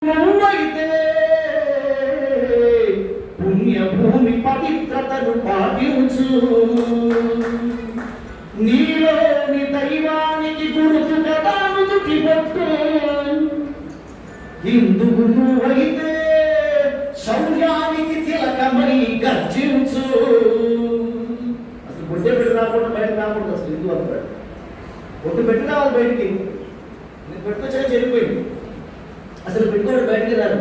నువ్వైతే పుణ్యభూమి పవిత్రతను పాటించు, నీలోని దైవానికి గురుతు కదా నుదుటి బొట్టు. హిందువు నువ్వైతే శౌర్యానికి తిలకమై గర్జించు. అసలు బొట్టే పెట్టి రాకుండా బయట రాకూడదు. అసలు హిందూ అంటాడు బొట్టు పెట్టి రావాలి బయటికి. నేను పెట్టుకొచ్చా చెడిపోయింది. అసలు పెట్టుకోవడం బయటికి రాదు.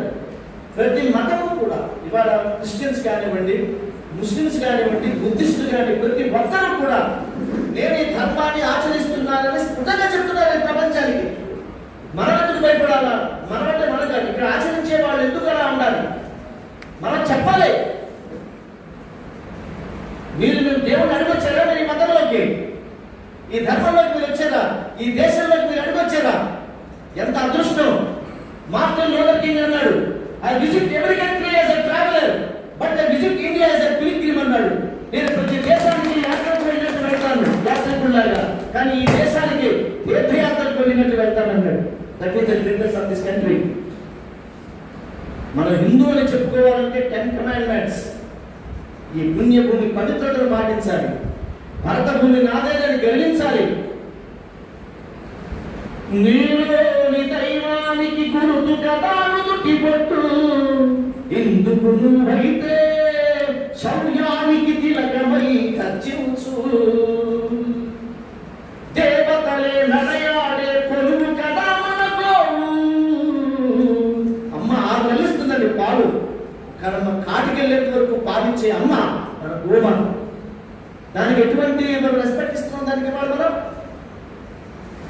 ప్రతి మతము కూడా ఇవాళ క్రిస్టియన్స్ కానివ్వండి, ముస్లిమ్స్ కానివ్వండి, బుద్ధిస్టులు కానివ్వండి, ప్రతి ఒక్కరూ కూడా నేను ఈ ధర్మాన్ని ఆచరిస్తున్నానని స్ఫుటంగా చెప్తున్నారు ప్రపంచానికి. మనకు భయపడాలా? మనమంటే మనకు ఇక్కడ ఆచరించే వాళ్ళు ఎందుకు అలా ఉండాలి? మనం చెప్పాలి. మీరు దేవుడిని అడిగొచ్చారా? మీరు ఈ మతంలోకి, ఈ ధర్మంలోకి మీరు వచ్చారా? ఈ దేశంలోకి మీరు అడిగొచ్చారా? ఎంత అదృష్టం! మార్టిన్ లూథర్ కింగ్ అన్నాడు, I visit every country as a traveller but I visit India as a pilgrim అన్నాడు. నేను ప్రతి దేశానికి యాత్రకు వెళ్ళినట్టు వెళ్తాను, యాత్రికుల్లాగా, కానీ ఈ దేశానికి తీర్థయాత్రకు వెళ్ళినట్టు వెళ్తానన్నాడు. That is the greatest of this country. మనం హిందువులు చెప్పుకోవాలంటే 10 కమాండ్మెంట్స్. ఈ పుణ్యభూమి పవిత్రతను పాటించాలి, భరత భూమి నాదేనని గర్వించాలి, నీలోని దైవానికి గురుతు కదా నుదుటి బొట్టు. ఎందుకు నువ్వైతే శౌర్యానికి తిలకమై గర్జించు, దేవతలే నడయాడే కొలువు కదా మన గోవు. అమ్మ 6 నెలలు ఇస్తుందండి పాలు. కర్మ కాటికెళ్ళేంత వరకు పాలించే అమ్మ మన గోమ. దానికి ఎటువంటి మనం రెస్పెక్ట్ ఇస్తున్నాం? దానికి వాళ్ళు మనం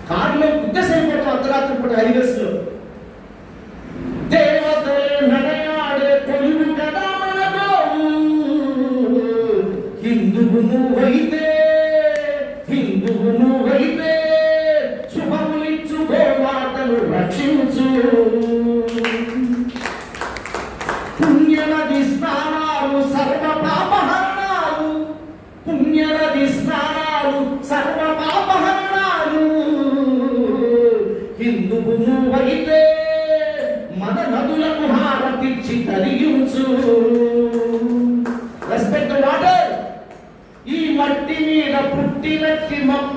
కారులో గుడ్డసైపోవడం అర్ధరాత్రి పూట హైవేస్ లో. దేవతలే నడయాడే కొలువు కదా మన గోవు. హిందువు నువ్వైతే, హిందువు నువ్వైతే శుభములిచ్చు గోమాతను రక్షించు. పుణ్యనది స్నానాలు సర్వ పాపహరణాలు, పుణ్యనది స్నానాలు సర్వ పాపహరణాలు. హిందువు నువ్వైతే మన నదులకు హారతిచ్చి తరిగించు. Respect the water. ఈ మట్టి మీద పుట్టినట్టి మొక్క